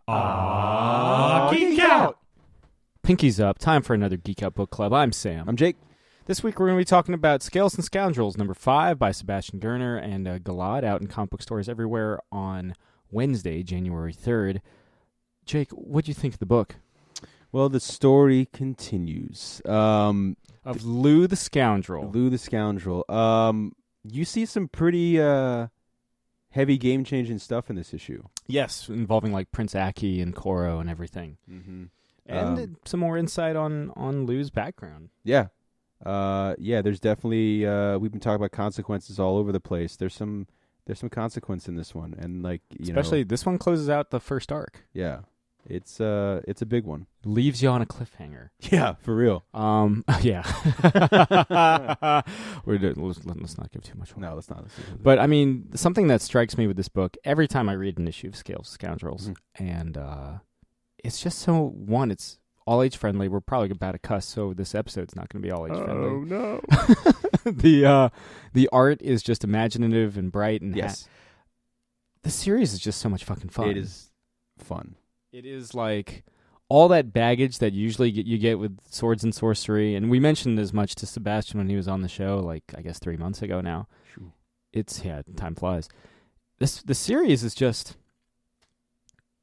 Geek Out! Pinky's up. Time for another Geek Out Book Club. I'm Sam. I'm Jake. This week we're going to be talking about Scales Scoundrels, number 5 by Sebastian Girner and Galaad, out in comic book stores everywhere on Wednesday, January 3rd. Jake, what do you think of the book? Well, the story continues. Of Lou the Scoundrel. Lou the Scoundrel. You see some pretty heavy game-changing stuff in this issue. Yes, involving like Prince Aki and Koro and everything. Mm-hmm. And some more insight on Lou's background. Yeah. There's definitely we've been talking about consequences all over the place. There's some consequence in this one, and especially this one closes out the first arc. Yeah. It's a big one. Leaves you on a cliffhanger. Yeah, for real. Yeah. Let's not give too much away. No, let's not. But I mean, something that strikes me with this book every time I read an issue of Scales Scoundrels, and it's just it's all age friendly. We're probably about to cuss, so this episode's not going to be all age friendly. Oh no! The art is just imaginative and bright, and yes, the series is just so much fucking fun. It is fun. It is like all that baggage that usually you get with swords and sorcery, and we mentioned as much to Sebastian when he was on the show, like I guess 3 months ago now. True. Time flies. The series is just,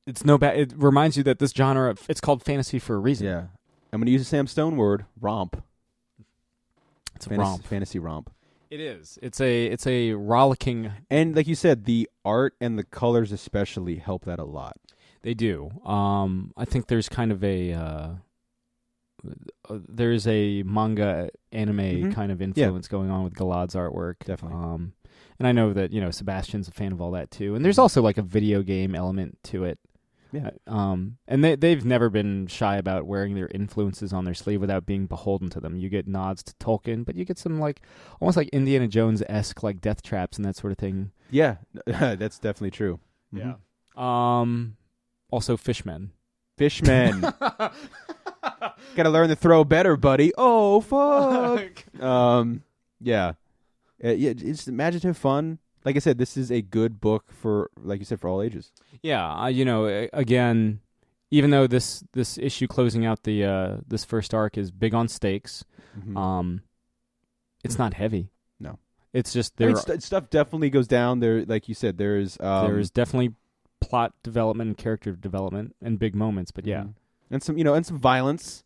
it's no bad. It reminds you that this genre, it's called fantasy for a reason. Yeah, I'm going to use a Sam Stone word, romp. It's a romp, fantasy romp. It is. It's a rollicking, and like you said, the art and the colors especially help that a lot. They do. I think there's kind of there's a manga anime kind of influence going on with Galaad's artwork. Definitely. And I know that, Sebastian's a fan of all that too. And there's also like a video game element to it. Yeah. And they've never been shy about wearing their influences on their sleeve without being beholden to them. You get nods to Tolkien, but you get some like almost like Indiana Jones-esque like death traps and that sort of thing. Yeah, that's definitely true. Yeah. Also, fishmen. Fishmen. Gotta learn to throw better, buddy. Oh, fuck. Yeah. It's imaginative fun. Like I said, this is a good book for, like you said, for all ages. Yeah. Again, even though this issue closing out the this first arc is big on stakes, it's not heavy. No. It's just stuff definitely goes down there. Like you said, there's definitely plot development and character development and big moments, but yeah, and some violence,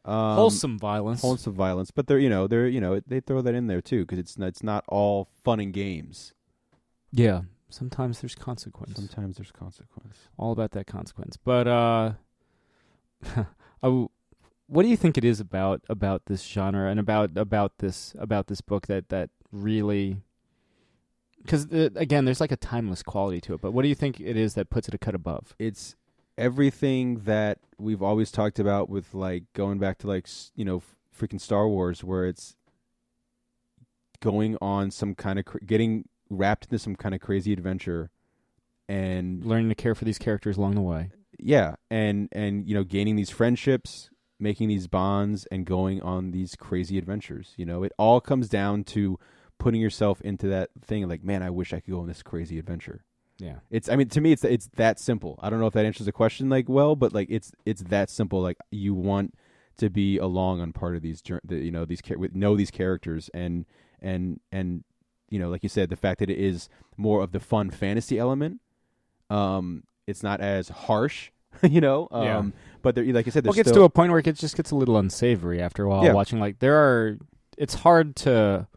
wholesome violence. But they throw that in there too because it's not all fun and games. Yeah, sometimes there's consequence. All about that consequence. But what do you think it is about this genre and about this book that really? Because, again, there's like a timeless quality to it. But what do you think it is that puts it a cut above? It's everything that we've always talked about with, like, going back to, like, freaking Star Wars, where it's going on some kind of... getting wrapped into some kind of crazy adventure and... learning to care for these characters along the way. Yeah, and gaining these friendships, making these bonds, and going on these crazy adventures. It all comes down to... putting yourself into that thing like, man, I wish I could go on this crazy adventure. Yeah. To me, it's that simple. I don't know if that answers the question but like it's that simple. Like you want to be along on part of these these characters and like you said, the fact that it is more of the fun fantasy element. It's not as harsh, Yeah. But there, like I said, it gets to a point where it just gets a little unsavory after a while. Watching it's hard to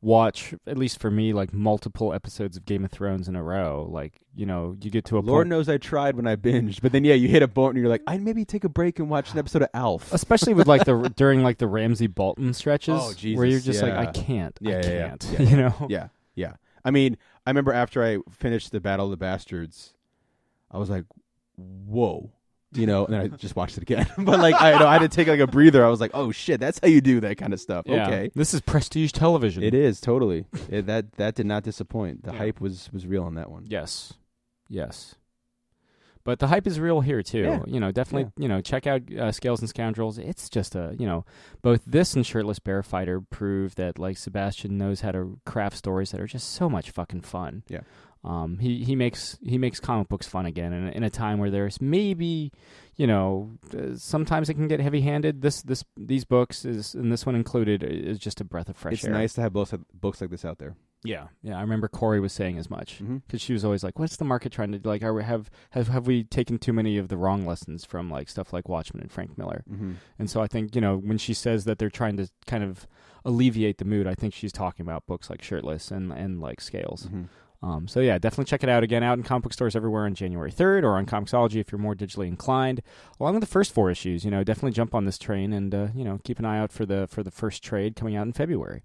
watch, at least for me, like multiple episodes of Game of Thrones in a row. Like, you get to a point. Lord knows I tried when I binged, but then you hit a point and you're like, I'd maybe take a break and watch an episode of Alf. Especially with like during like the Ramsay Bolton stretches, where you're just like, I can't. Yeah. I mean, I remember after I finished the Battle of the Bastards, I was like, whoa. And then I just watched it again. But like I had to take like a breather. I was like, oh shit, that's how you do that kind of stuff. Yeah. Okay. This is prestige television. It is, totally. That did not disappoint. The hype was real on that one. Yes. But the hype is real here too. Yeah. Definitely, check out Scales and Scoundrels. It's just both this and Shirtless Bear Fighter prove that like Sebastian knows how to craft stories that are just so much fucking fun. Yeah. He makes comic books fun again in a time where there's maybe, sometimes it can get heavy-handed. These books and this one included is just a breath of fresh air. It's nice to have books like this out there. Yeah. I remember Corey was saying as much because she was always like, "What's the market trying to like? Have we taken too many of the wrong lessons from like stuff like Watchmen and Frank Miller?" And so I think when she says that they're trying to kind of alleviate the mood, I think she's talking about books like Shirtless and like Scales. So yeah, definitely check it out again. Out in comic book stores everywhere on January 3rd, or on Comixology if you're more digitally inclined. Along with the first 4 issues, definitely jump on this train and keep an eye out for the first trade coming out in February.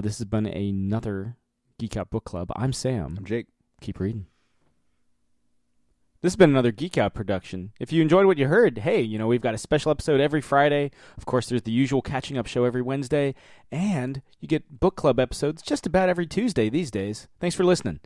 This has been another Geek Out Book Club. I'm Sam. I'm Jake. Keep reading. This has been another Geek Out production. If you enjoyed what you heard, hey, we've got a special episode every Friday. Of course, there's the usual catching up show every Wednesday. And you get book club episodes just about every Tuesday these days. Thanks for listening.